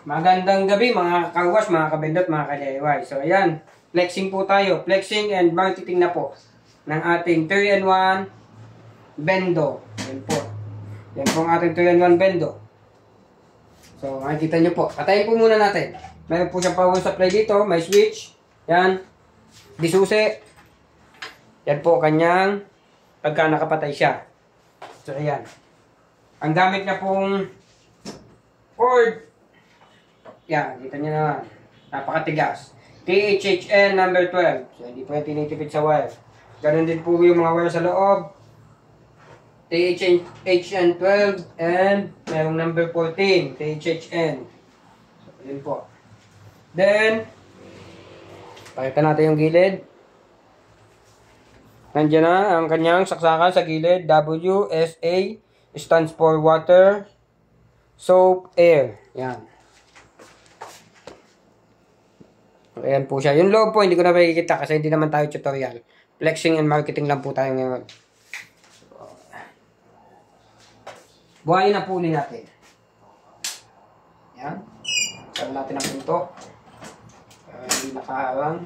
Magandang gabi mga kawas, mga kabendot, mga ka-DIY. So ayan, flexing po tayo. Flexing and marketing na po ng ating 3-in-1 bendo. Yan po. Yan po ang ating 3-in-1 bendo. So makikita nyo po. Patayin po muna natin. Mayroon po siyang power supply dito. May switch. Yan. Disusi. Yan po kanyang pagka nakapatay siya. So ayan. Ang gamit niya pong cord. Yan, kita nyo naman. Napakatigas. THHN number 12. So, hindi po yan tinitipid sa wire. Ganon din po yung mga wire sa loob. THHN 12 and merong number 14. THHN. So, yun po. Then, pakita natin yung gilid. Nandiyan na ang kanyang saksakan sa gilid. WSA stands for water, soap, air. Yan. Ayan po siya. Yung loob po, hindi ko na makikita kasi hindi naman tayo tutorial. Flexing and marketing lang po tayo ngayon. Buhayin na po natin. Ayan. Sara natin ang pinto. Hindi nakaharang.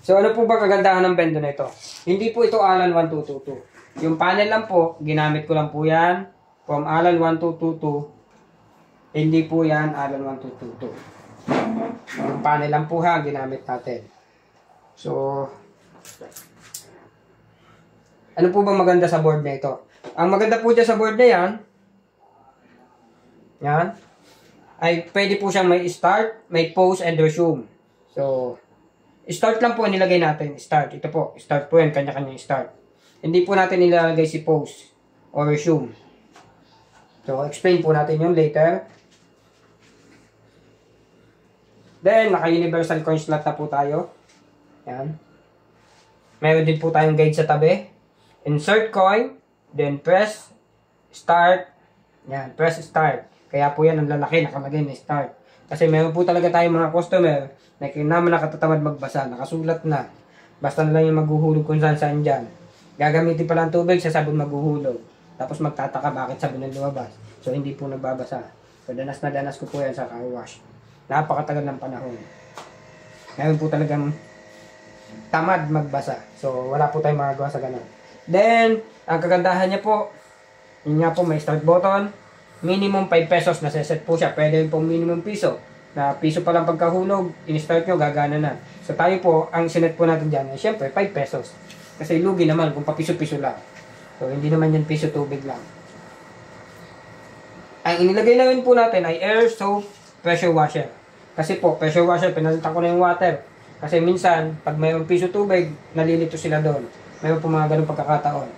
So, ano po ba kagandahan ng bendo na ito? Hindi po ito Allen 1222. Yung panel lang po, ginamit ko lang po yan. From Allen 1222. Hindi po yan Allen 1222. Ang panel lang po ha, ginamit natin. So, ano po ba maganda sa board na ito? Ang maganda po dyan sa board na yan, ay pwede po siyang may start, may pause, and resume. So, start lang po nilagay natin. Start, ito po, start po yan, kanya-kanya start. Hindi po natin nilalagay si pause or resume. So, explain po natin yun later. Then, naka-universal coin slot na po tayo. Yan. Meron din po tayong guide sa tabi. Insert coin. Then, press. Start. Yan. Press start. Kaya po yan ang lalaki. Nakalagay na start. Kasi meron po talaga tayong mga customer na naman nakatatamad magbasa. Nakasulat na. Basta na lang yung maghuhulog kung saan dyan. Gagamitin pa lang tubig, sasabi maghuhulog. Tapos magtataka bakit sabi ng lumabas. So, hindi po nagbabasa. So, danas na danas ko po yan sa car wash. Napakatagal ng panahon. Ngayon po talagang tamad magbasa. So, wala po tayong magagawa sa ganun. Then, ang kagandahan niya po, yun nga po, may start button. Minimum 5 pesos na set po siya. Pwede rin pong minimum piso. Na piso pa lang pagkahulog, in-start nyo, gagana na. So, tayo po, ang sinet po natin dyan, ay syempre, 5 pesos. Kasi lugi naman kung papiso-piso lang. So, hindi naman yan piso tubig lang. Ang inilagay na rin po natin ay air, soap, pressure washer. Kasi po, pressure washer, pinalitan ko na yung water. Kasi minsan, pag mayroong piso tubig, nalilito sila doon. Mayroon po mga ganung pagkakataon.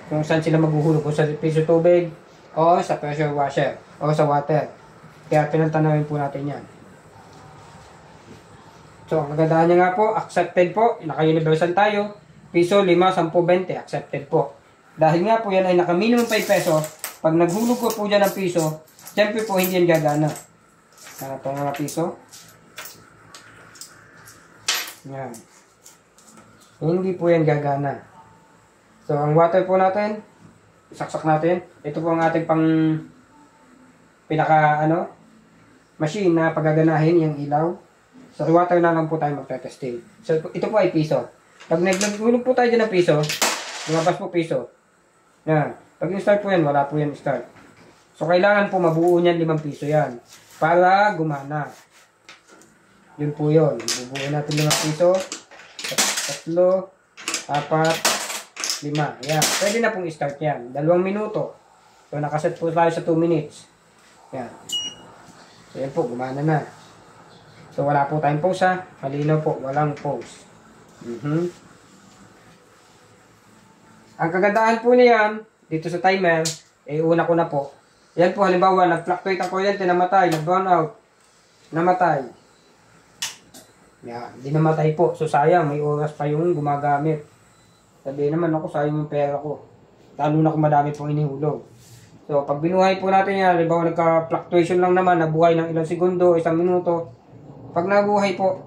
Kung saan sila maghuhulog, kung sa piso tubig, o sa pressure washer, o sa water. Kaya pinalitan na rin po natin yan. So, ang kagandahan niya nga po, accepted po, naka-universal tayo. Piso, 5, 10, 20, accepted po. Dahil nga po yan ay naka-minimum 5 peso, pag naghulog ko po dyan ng piso, siyempre po hindi yan gagana. Ito nga piso. Yan. Hindi po yan gagana. So, ang water po natin, isaksak natin. Ito po ang ating pang machine na paggaganahin yung ilaw. So, water na lang po tayo magte-testing. So, ito po ay piso. Pag naghulog po tayo dyan ng piso, lumabas po piso. Yan. Pag in-start po yan, wala po yan start. So, kailangan po mabuo niyan 5 piso yan. Para gumana. Yun po yun. Bubuo natin 5 piso. 3, 4, 5. Yan. Pwede na pong start yan. 2 minuto. So, nakaset po tayo sa 2 minutes. Yan. So, yan po. Gumana na. So, wala po tayong pause ha. Malinaw po. Walang pause. Ang kagandahan po niyan, dito sa timer, una ko na po. Yan po, halimbawa, nag-fluctuate ang kuryente, namatay, nag-burn out, namatay. Yan, di namatay po. So, sayang, may oras pa yung gumagamit. Sabihin naman ako, sayang yung pera ko. Lalo na kung madami pong inihulog. So, pag binuhay po natin yan, halimbawa, nagka-fluctuation lang naman, nabuhay ng ilang segundo, 1 minuto. Pag nabuhay po,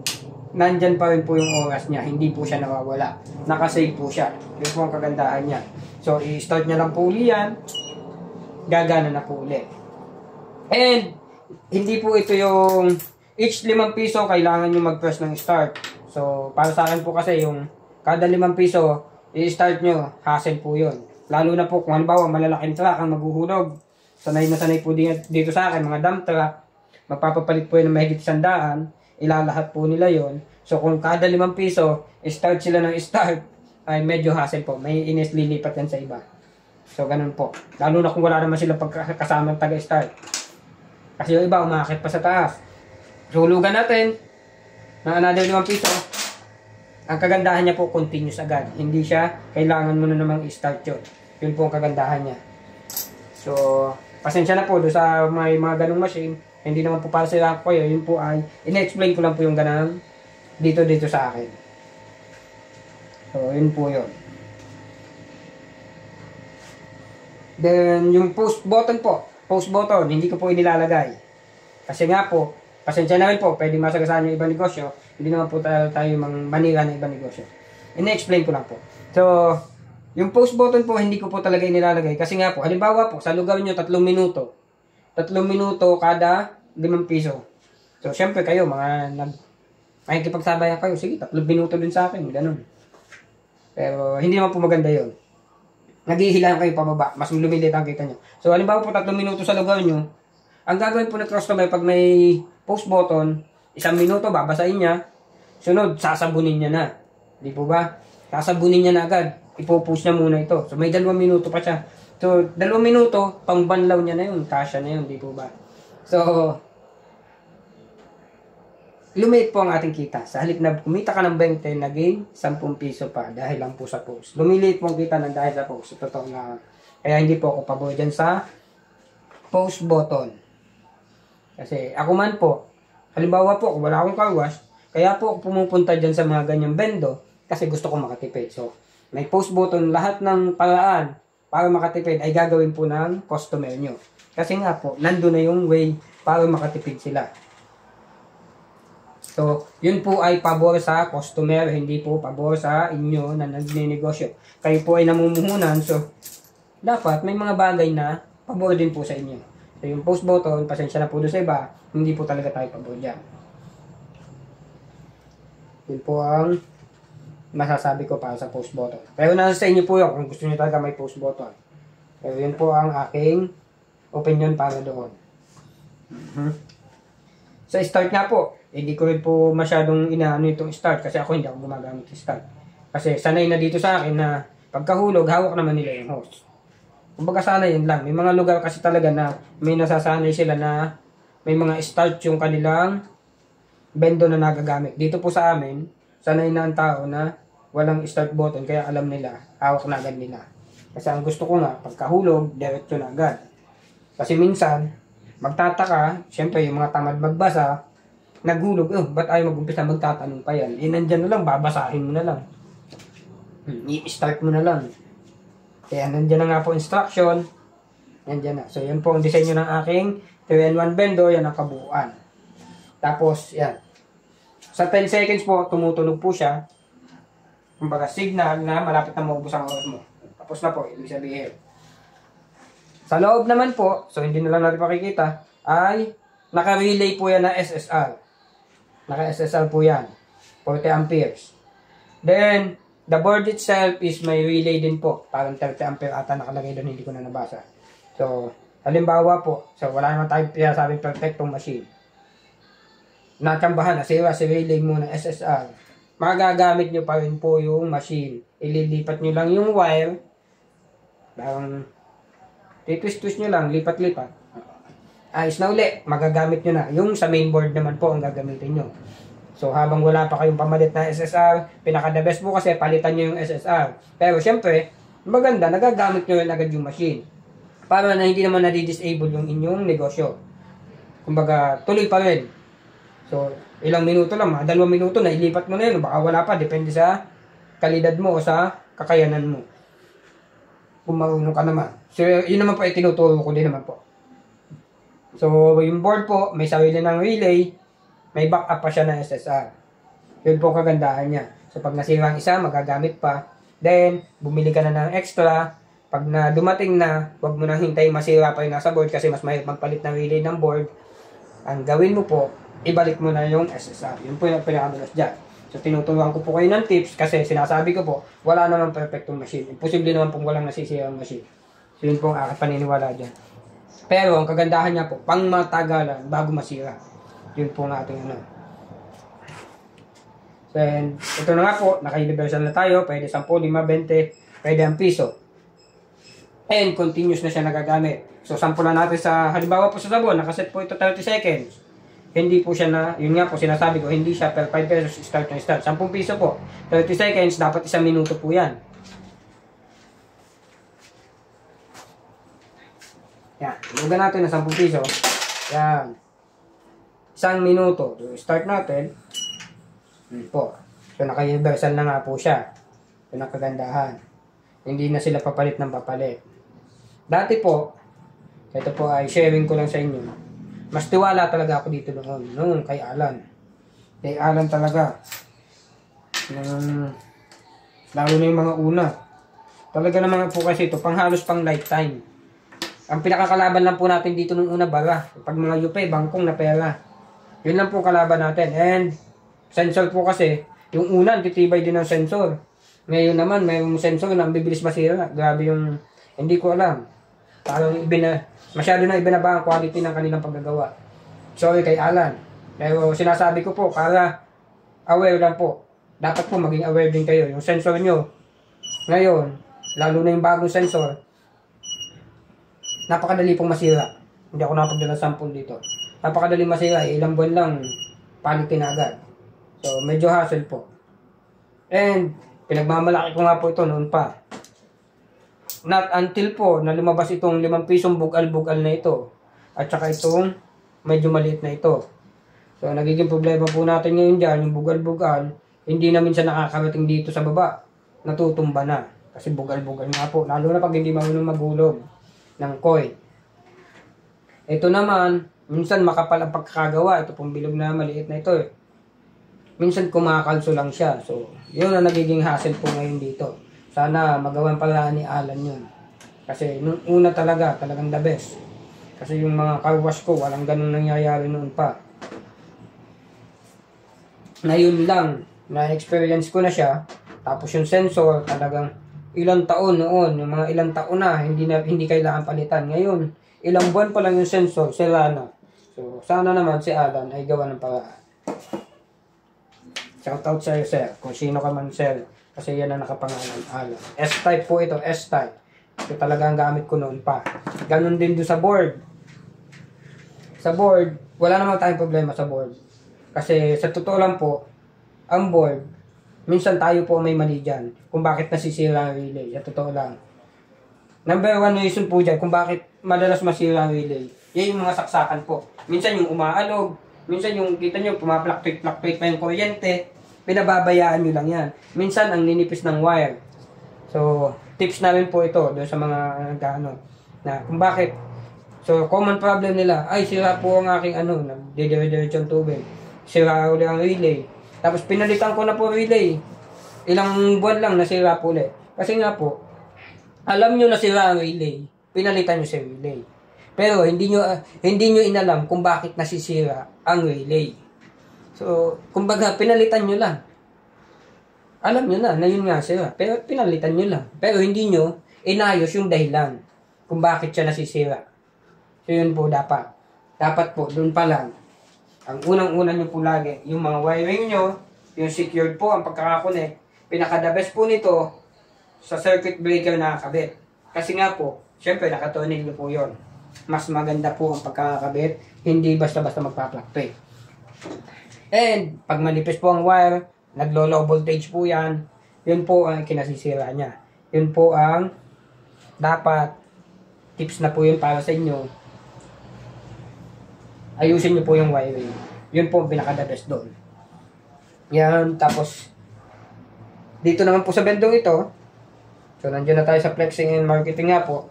nandyan pa rin po yung oras niya. Hindi po siya nawawala. Nakasave po siya. Yun po ang kagandahan niya. So, i-start niya lang po uli yan. Gagana na po uli. And, hindi po ito yung each 5 piso kailangan nyo mag-press ng start. So, para sa akin po kasi yung kada 5 piso, i-start nyo, hassle po yun. Lalo na po kung halimbawa malalaking truck ang maghuhulog. Sanay na sanay po dito sa akin, mga dump truck, magpapapalit po yun ng mahigit 100, ilalahat po nila yon. So, kung kada 5 piso, start sila ng start, ay medyo hassle po. May inis lilipat yan sa iba. So, ganun po. Lalo na kung wala naman sila pagkasamang taga-start. Kasi yung iba, umakit pa sa taas. So, hulugan natin na another 5 piso. Ang kagandahan niya po, continuous agad. Hindi siya, kailangan mo na namang i-start yun. Yun po ang kagandahan niya. So, pasensya na po doon sa may mga ganung machine. Hindi naman po para sila ko yun. Yun po ay, ina-explain ko lang po yung ganang dito sa akin. So, yun po yun. Then, yung post button po. Post button, hindi ko po inilalagay. Kasi nga po, pasensya na rin po, pwede masagasaan yung ibang negosyo. Hindi naman po tayo manira ng ibang negosyo. Ina-explain ko lang po. So, yung post button po, hindi ko po talaga inilalagay. Kasi nga po, halimbawa po, sa lugar nyo, 3 minuto. 3 minuto kada 5 piso. So, syempre kayo, makikipagsabayan kayo. Sige, 3 minuto din sa akin. Ganun. Pero, hindi naman po maganda yun. Naghihilang kayo pababa, mas lumilit ang kita nyo. So, halimbawa po 3 minuto sa lugar nyo, ang gagawin po ng customer pag may post button, 1 minuto, babasahin niya, sunod, sasabunin niya na. Di po ba? Sasabunin niya na agad. Ipo-push niya muna ito. So, may 2 minuto pa siya. So, 2 minuto, pangbanlaw niya na yun, kasya na yun, di po ba? So, lumiit po ang ating kita. Sa halip na kumita ka ng 20, naging 10 piso pa dahil lang po sa post. Lumiliit po ang kita ng dahil sa post. Totoo na. Kaya hindi po ako pabor dyan sa post button. Kasi ako man po, halimbawa po, kung wala akong car wash, kaya po ako pumupunta dyan sa mga ganyang bendo kasi gusto ko makatipid. So, may post button, lahat ng paraan para makatipid ay gagawin po ng customer nyo. Kasi nga po, nandun na yung way para makatipid sila. So, yun po ay pabor sa customer, hindi po pabor sa inyo na nagninegosyo. Kayo po ay namumuhunan, so, dapat may mga bagay na pabor din po sa inyo. So, yung post button, pasensya na po doon sa iba, hindi po talaga tayo pabor dyan. Yun po ang masasabi ko para sa post button. Pero nasa sa inyo po yun kung gusto nyo talaga may post button. Pero yun po ang aking opinion para doon. Sa start nga po, hindi ko rin po masyadong inaano itong start kasi ako hindi ako gumagamit ng start. Kasi sanay na dito sa akin na pagkahulog, hawak naman nila yung hose. Kumbaga sana yun lang. May mga lugar kasi talaga na may nasasanay sila na may mga start yung kanilang bendo na nagagamit. Dito po sa amin, sanay na ang tao na walang start button kaya alam nila, hawak na agad nila. Kasi ang gusto ko nga, pagkahulog, diretso na agad. Kasi minsan, magtataka, syempre yung mga tamad magbasa, naghulog, ba't ayaw mag-umpisa magtatanong pa yan? Nandyan na lang, babasahin mo na lang. I-start mo na lang. Kaya nandyan na nga po instruction. Nandyan na. So, yan po ang disenyo ng aking 3-in-1 bendo. Yan ang kabuuan. Tapos, yan. Sa 10 seconds po, tumutunog po siya. Kumbaga, signal na malapit na maubos ang oras mo. Tapos na po, ibig sabihin. Sa loob naman po, so hindi na lang natin pakikita, ay naka-relay po yan na SSR. Naka-SSR po yan. 40 amperes. Then, the board itself is may relay din po. Parang 30 ampere ata nakalagay doon, hindi ko na nabasa. So, halimbawa po, so wala naman tayong pinasabing perfectong machine. Natsambahan, nasira si relay mo ng SSR. Magagamit nyo pa rin po yung machine. Ililipat nyo lang yung wire. Parang, titwist-twist nyo lang, lipat-lipat. Ayos na uli, magagamit nyo na. Yung sa mainboard naman po ang gagamitin nyo. So, habang wala pa kayong pamalit na SSR, pinaka-the best po kasi palitan nyo yung SSR. Pero, syempre, maganda, nagagamit nyo rin agad yung machine. Para na hindi naman nadi-disable yung inyong negosyo. Kumbaga, tuloy pa rin. So, ilang minuto lang, 2 minuto na, ilipat mo na yun. Baka wala pa, depende sa kalidad mo o sa kakayanan mo. Kung marunong ka naman. So, yun naman po ay tinuturo ko din naman po. So, yung board po, may sarili ng relay, may backup pa siya ng SSR. Yun po kagandahan niya. So, pag nasira ang isa, magagamit pa. Then, bumili ka na ng extra. Pag na dumating na, wag mo nang hintay masira pa yung nasa board kasi mas mahirap magpalit ng relay ng board. Ang gawin mo po, ibalik mo na yung SSR. Yun po yung pinakadulas dyan. So, tinuturuan ko po kayo ng tips kasi sinasabi ko po, wala naman perfectong machine. Imposible naman pong walang nasisirang machine. So, yun po ang aking paniniwala dyan. Pero, ang kagandahan niya po, pang matagalan bago masira. Yun po ang ating ano. Then, ito na nga po, naka-universal na tayo. Pwede 10, 5, 20, pwede ang piso. And, continuous na siya nagagamit. So, sampulan natin sa, halimbawa po sa sabon, nakaset po ito 30 seconds. Hindi po siya na, yun nga po, sinasabi ko, hindi siya per 5 pesos, start na start. 10 piso po, 30 seconds, dapat 1 minuto po yan. Yan, lugan natin na 10 piso. Yan. 1 minuto. So, start natin. Po. So, naka-universal na nga po siya. So, nakagandahan. Hindi na sila papalit ng papalit. Dati po, ito po ay sharing ko lang sa inyo. Mas tiwala talaga ako dito noon kay Alan. Kay Alan talaga. Lalo na yung mga una. Talaga naman po kasi ito, panghalos pang lifetime. Ang pinakakalaban lang po natin dito nung una, bara. Pag mga yupe, bangkong na pera. Yun lang po kalaban natin. And, sensor po kasi, yung una, titibay din ng sensor. Ngayon naman, may sensor na bibilis masira. Grabe yung, hindi ko alam. Parang masyado na ibinaba ang quality ng kanilang paggagawa. Sorry kay Alan. Pero sinasabi ko po, para aware lang po. Dapat po maging aware din kayo. Yung sensor nyo, ngayon, lalo na yung bagong sensor, napakadali pong masira. Hindi ako napagdala sample dito. Napakadali masira. Ilang buwan lang, palitin na agad. So, medyo hassle po. And, pinagmamalaki ko nga po ito noon pa. Not until po na lumabas itong 5 pisong bugal-bugal na ito. At saka itong medyo maliit na ito. So, nagiging problema po natin ngayon dyan, yung bugal-bugal, hindi namin siya nakakarating dito sa baba. Natutumba na. Kasi bugal-bugal nga po. Lalo na pag hindi marunong magulog ng coil. Ito naman, minsan makapal ang pagkakagawa. Ito pong bilog na maliit na ito. Minsan kumakalso lang siya. So, yun ang nagiging hassle po ngayon dito. Sana magawan pala ni Alan yun. Kasi nung una talagang the best. Kasi yung mga car wash ko, walang ganun nangyayari noon pa. Ngayon lang, na-experience ko na siya. Tapos yung sensor, talagang ilang taon noon, yung mga ilang taon na, hindi kailangan palitan. Ngayon, ilang buwan pa lang yung sensor, sira na. So, sana naman si Alan ay gawa ng paraan. Shout out sa'yo, sir. Kung sino ka man, sir. Kasi yan ang nakapangalan, Alan. S-type po ito, S-type. Ito talaga ang gamit ko noon pa. Ganon din doon sa board. Sa board, wala namang tayong problema sa board. Kasi sa totoo lang po, ang board, minsan tayo po may mali dyan. Kung bakit nasisira ang relay. Sa totoo lang. Number 1 reason po dyan kung bakit madalas masira ang relay. Yan yung mga saksakan po. Minsan yung umaalog. Minsan yung kita nyo, pumapalaktuit pa yung kuryente. Pinababayaan nyo lang yan. Minsan ang ninipis ng wire. So, tips na rin po ito doon sa mga nagkano. Na kung bakit. So, common problem nila. Ay, sira po ang aking nagdidire-diretso ang tubig. Sira ulit ang relay. Tapos pinalitan ko na po relay. Ilang buwan lang nasira po ulit. Kasi nga po, alam nyo na sira ang relay. Pinalitan nyo si relay. Pero hindi nyo inalam kung bakit nasisira ang relay. So, kumbaga, pinalitan nyo lang. Alam nyo na yun nga sira. Pero pinalitan nyo lang. Pero hindi nyo inayos yung dahilan kung bakit siya nasisira. So, yun po dapat. Dapat po, dun pa lang. Ang unang-una nyo po lagi, yung mga wiring nyo, yung secured po, ang pagkakakonek, pinaka-the best po nito sa circuit breaker na nakakabit. Kasi nga po, syempre, nakatunig nyo po yun. Mas maganda po ang pagkakabit, hindi basta-basta magpa-fluctuate. And, pag manipis po ang wire, naglo-low voltage po yan, yun po ang kinasisira niya. Yun po ang dapat, tips na po yun para sa inyo, ayusin nyo po yung wiring. Yun po ang pinaka-the best doon. Yan, tapos, dito naman po sa bendong ito, so nandiyan na tayo sa flexing and marketing nga po.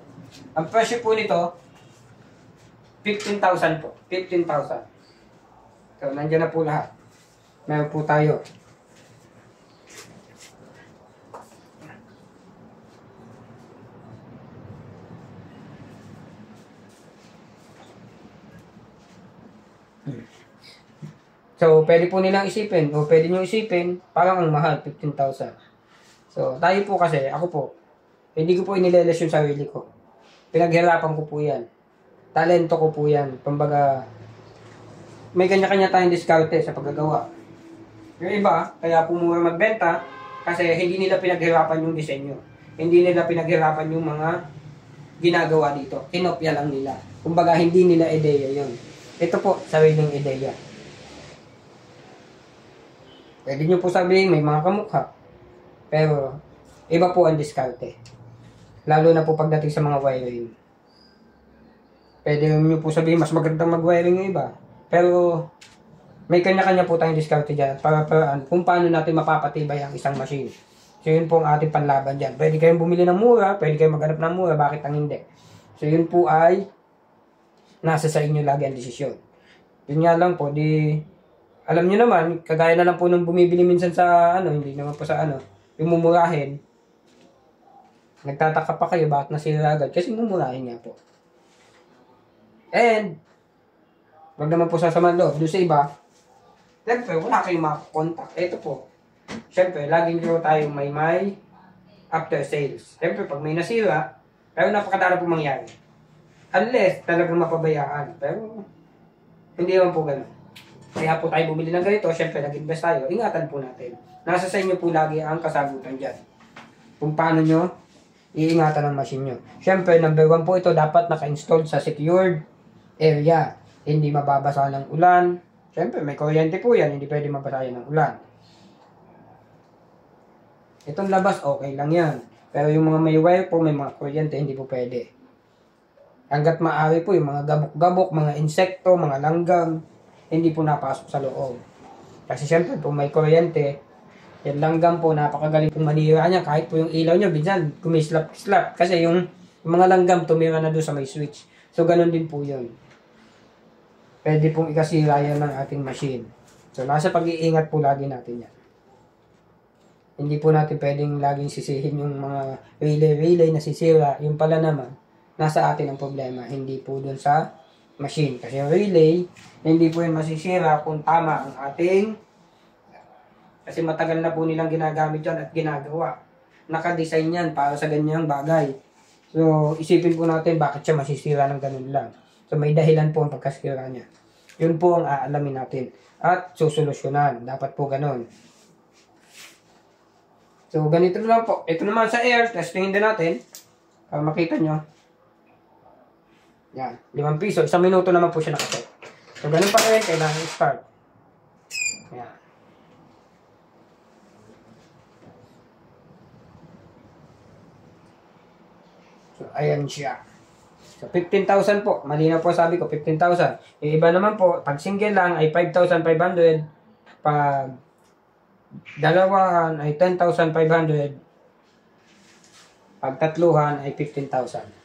Ang presyo po nito, 15,000 po. 15,000. So, nandiyan na po lahat. Meron po tayo. So, pwede po nilang isipin, o pwede nyo isipin, parang ang mahal, 15,000. So, tayo po kasi, ako po, hindi ko po inileles yung sarili ko. Pinaghirapan ko po yan. Talento ko po yan. Kumbaga, may kanya-kanya tayong diskarte sa paggagawa. Yung iba, kaya po mura magbenta, kasi hindi nila pinaghirapan yung disenyo. Hindi nila pinaghirapan yung mga ginagawa dito. Kinopya lang nila. Kumbaga, hindi nila ideya yun. Ito po, sariling ideya. Pwede nyo po sabihin, may mga kamukha. Pero, iba po ang diskarte. Lalo na po pagdating sa mga wiring. Pwede nyo po sabihin, mas magandang mag-wiring yung iba. Pero, may kanya-kanya po tayong diskarte dyan. Para kung paano natin mapapatibay ang isang machine. So, yun po ang ating panlaban dyan. Pwede kayong bumili ng mura, pwede kayong maghanap ng mura, bakit ang hindi? So, yun po ay nasa sa inyo lagi ang desisyon. Yun nga lang po, alam nyo naman, kagaya na lang po nung bumibili minsan sa, hindi naman po sa yung mumurahin. Nagtataka pa kayo, bakit nasira agad? Kasi mumurahin nga po. And, wag naman po sasaman loob. Doon sa iba, siyempre, wala kayong makakontak. Ito po, siyempre, laging nyo tayong may after sales. Siyempre, pag may nasira, pero napakadala po mangyari. Unless, talagang mapabayaan. Pero, hindi naman po ganun. Kaya po tayo bumili ng ganito, syempre nag-invest tayo, ingatan po natin. Nasa sa inyo po lagi ang kasagutan dyan. Kung paano nyo iingatan ang machine nyo. Syempre, number 1 po ito, dapat naka-installed sa secured area. Hindi mababasa ng ulan. Syempre, may kuryente po yan, hindi pwede mabasa yan ng ulan. Itong labas, okay lang yan. Pero yung mga may wire po, may mga kuryente, hindi po pwede. Hanggat maaari po, yung mga gabok-gabok, mga insekto, mga langgam, hindi po napasok sa loob. Kasi syempre, kung may kuryente, yan langgam po, napakagaling pong manira niya. Kahit po yung ilaw niya, binsan, kumislap-slap. Kasi yung mga langgam, tumira na doon sa may switch. So, ganun din po yun. Pwede pong ikasira yan ng ating machine. So, nasa pag-iingat po lagi natin yan. Hindi po natin pwedeng laging sisihin yung mga relay na sisira. Yung pala naman, nasa atin ang problema. Hindi po doon sa machine. Kasi yung relay, hindi po yun masisira kung tama ang ating, kasi matagal na po nilang ginagamit yan at ginagawa. Nakadesign yan para sa ganyang bagay. So, isipin po natin bakit siya masisira ng ganun lang. So, may dahilan po ang pagkasira niya. Yun po ang aalamin natin. At susolusyonan. Dapat po ganun. So, ganito na lang po. Ito naman sa air, testingin din natin. Para makita nyo. Yan, 5 piso. 1 minuto naman po siya nakaset. So, ganun pa rin. Kailangan i-start. Yan. So, ayan siya. So, 15,000 po. Malinaw po sabi ko, 15,000. Yung iba naman po, pag single lang ay 5,500. Pag dalawahan ay 10,500. Pag tatluhan ay 15,000.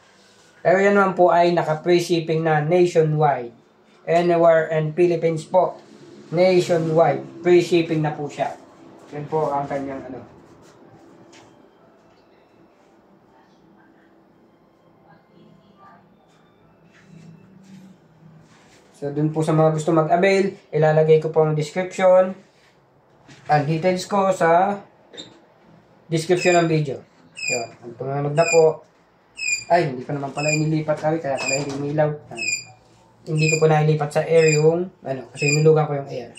Pero yan naman po ay naka-free shipping na nationwide. Anywhere in Philippines po. Nationwide. Free shipping na po siya. Yan po ang kanyang So, dun po sa mga gusto mag-avail, ilalagay ko po ang description ang details ko sa description ng video. Yun. Ang tumanog na po. Ay, hindi ko naman pala inilipat kaya pala hindi umilaw. Hindi ko po nailipat sa air yung, kasi inulugan ko yung air.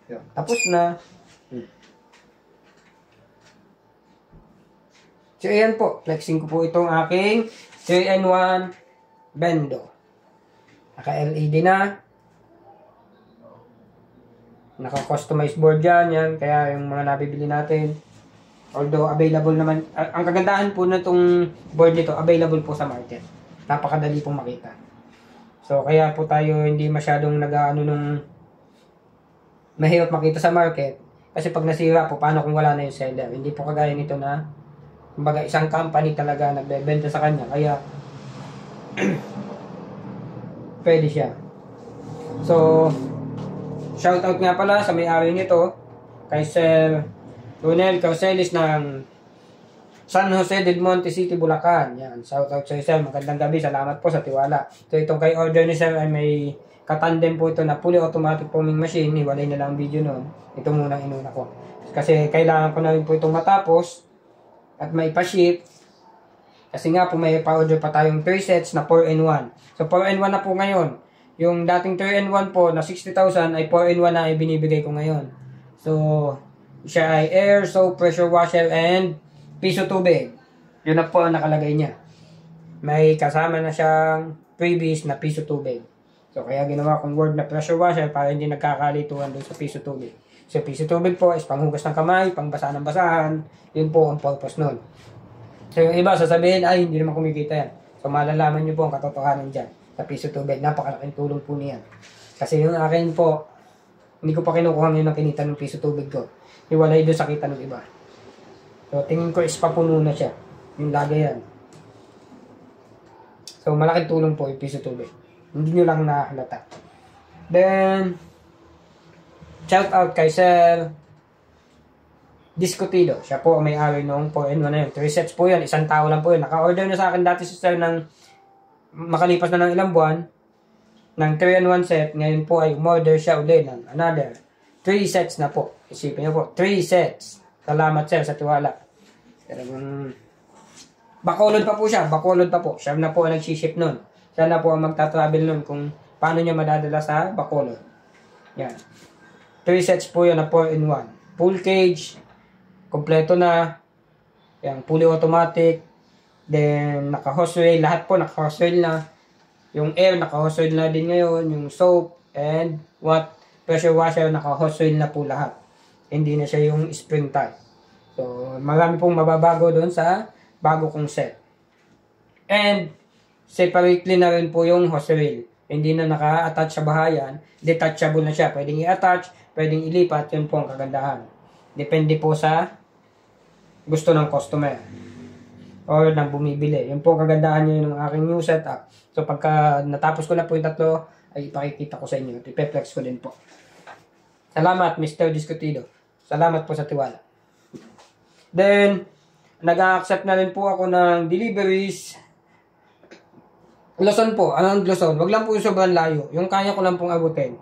Yun. Tapos na. So, ayan po. Flexing ko po itong aking 3-in-1 bendo. Naka-LED na. Naka-customized board yan. Yan. Kaya yung mga nabibili natin. Although available naman, ang kagandahan po na itong board nito, available po sa market. Napakadali pong makita. So, kaya po tayo hindi masyadong nung mahirap makita sa market. Kasi pag nasira po, paano kung wala na yung seller? Hindi po kagaya nito na, kumbaga isang company talaga nagbebenta sa kanya. Kaya, pwede siya. So, shoutout nga pala sa may-ari nito, kay Sir Ronel Caucelis ng San Jose del Monte City, Bulacan. Yan, shout out sa sir. Magandang gabi. Salamat po sa tiwala. So, itong kay order ni sir ay may katandem po ito na fully automatic foaming machine. Hiwalay na lang ang video noon. Ito muna inuna ko. Kasi kailangan ko na rin po itong matapos at may pa-ship. Kasi nga po may pa-order pa tayong 3 sets na 4-in-1. So 4-in-1 na po ngayon. Yung dating 3-in-1 po na 60,000 ay 4-in-1 na ay binibigay ko ngayon. So siya ay air, soap, pressure washer, and piso tubig. Yun na po ang nakalagay niya. May kasama na siyang freebies na piso tubig. So kaya ginawa kong word na pressure washer para hindi nagkakalituhan doon sa piso tubig. So piso tubig po is panghugas ng kamay, pangbasa ng basahan. Yun po ang purpose nun. So yung iba sasabihin, ay hindi naman kumikita yan. So malalaman nyo po ang katotohanan dyan sa piso tubig. Napakalaking tulong po niyan. Kasi yung akin po, hindi ko pa kinukuha ngayon ang kinita ng piso tubig ko. Iwalay doon sa kita ng iba. So tingin ko is papuno na siya. Yung lagayan. So malaking tulong po yung piso tubig. Hindi nyo lang nakahalata. Then, shout out kay Sir Discutido. Siya po ang may-ari noong 4-in-1 na yun. 3 sets po yun. Isang tao lang po yun. Naka-order na sa akin dati si Sir ng makalipas na ng ilang buwan ng 3-in-1 set. Ngayon po ay umorder siya ulit ng another 3 sets na po. Isipin nyo po. 3 sets. Salamat Sir sa tiwala. Pero Bacolod pa po siya. Bacolod pa po. Siya na po ang nagsiship nun. Siya na po ang magta-travel nun kung paano niya madadala sa Bacolod. Yan. 3 sets po yun na 4-in-1. Full cage. Kompleto na. Yan. Fully automatic. Then, naka-hose rail. Lahat po naka-hose rail na. Yung air, naka-hose rail na din ngayon. Yung soap and pressure washer, naka-hose rail na po lahat. Hindi na siya yung spring type. So, marami pong mababago doon sa bago kong set. And, separately na rin po yung hose rail. Hindi na naka-attach sa bahayan. Detachable na siya. Pwedeng i-attach, pwedeng ilipat. Yun po ang kagandahan. Depende po sa gusto ng customer or ng bumibili. Yun po ang kagandahan niya ng aking new setup. So pagka natapos ko na po yung tatlo, ay ipakikita ko sa inyo. Ipeflex ko din po. Salamat, Mr. Discutido. Salamat po sa tiwala. Then, nag-accept na rin po ako ng deliveries. Luzon po. Anong Luzon? Wag lang po yung sobrang layo. Yung kaya ko lang pong abutin.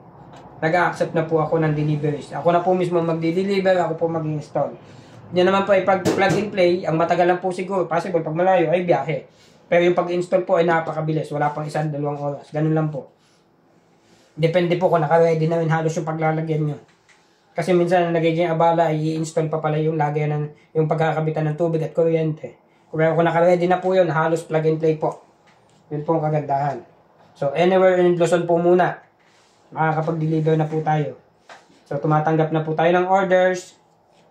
Nag-accept na po ako ng deliveries. Ako na po mismo magdi-deliver, ako po mag-install. Yan naman po ay pag plug and play, ang matagal lang po siguro, possible pag malayo ay biyahe. Pero yung pag-install po ay napakabilis, wala pang 1-2 oras. Ganun lang po. Depende po kung naka-ready na rin halos yung paglalagyan nyo. Kasi minsan nagiging abala ay i-install pa pala yung lagyan ng yung pagkakabitan ng tubig at kuryente. Pero kung naka-ready na po yun, halos plug and play po. Yun po ang kagandahan. So anywhere in Luzon po muna, makakapag-deliver na po tayo. So tumatanggap na po tayo ng orders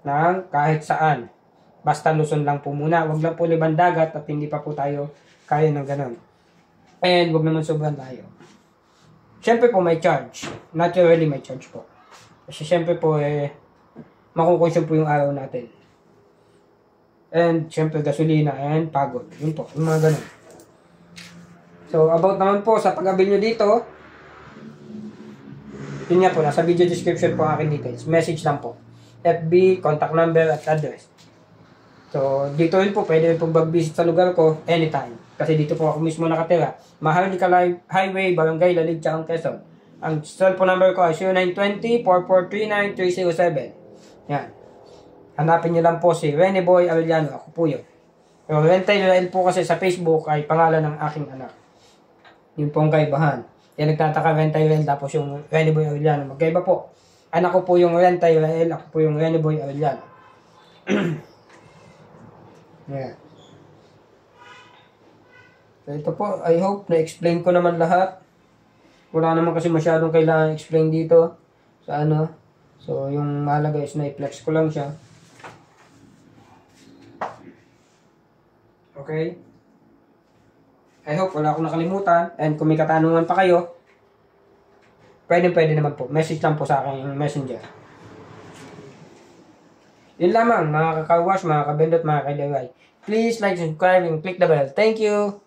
ng kahit saan. Basta Luzon lang po muna. Huwag lang po libang dagat at hindi pa po tayo kaya ng ganun. And huwag naman sobrang layo. Siyempre po may charge. Naturally may charge po. Kasi siyempre po makukonsume po yung araw natin. And siyempre gasolina and pagod. Yun po. Yung mga ganun. So about naman po sa pag-abil nyo dito, yun nga po, nasa video description po ang aking details. Message lang po. FB, contact number, at address. So, dito rin po, pwede rin po mag-visit sa lugar ko anytime. Kasi dito po ako mismo nakatira. Maharlika Highway, Barangay Lalig, Chaong, Quezon. Ang cellphone number ko ay 0920-4439-307. Yan. Hanapin niyo lang po si Rene Boy Arellano. Ako po yun. Pero Rentay Rael po kasi sa Facebook ay pangalan ng aking anak. Yun po ang kaibahan. Yan nagtataka Rentay Rael tapos yung Rene Boy Arellano. Magkaiba po. Anak ko po yung Rentay Rael. Ako po yung Rene Boy Arellano. Yeah. So ito po, I hope na-explain ko naman lahat. Wala naman kasi masyadong kailangan explain dito sa ano. So yung mahalaga is na-flex ko lang siya. Okay? I hope wala akong nakalimutan. And kung may katanungan pa kayo, pwede naman po. Message lang po sa akin yung messenger. Yun lamang, mga kakawash, mga kabendot, mga kaidiray. Please like, subscribe, and click the bell. Thank you!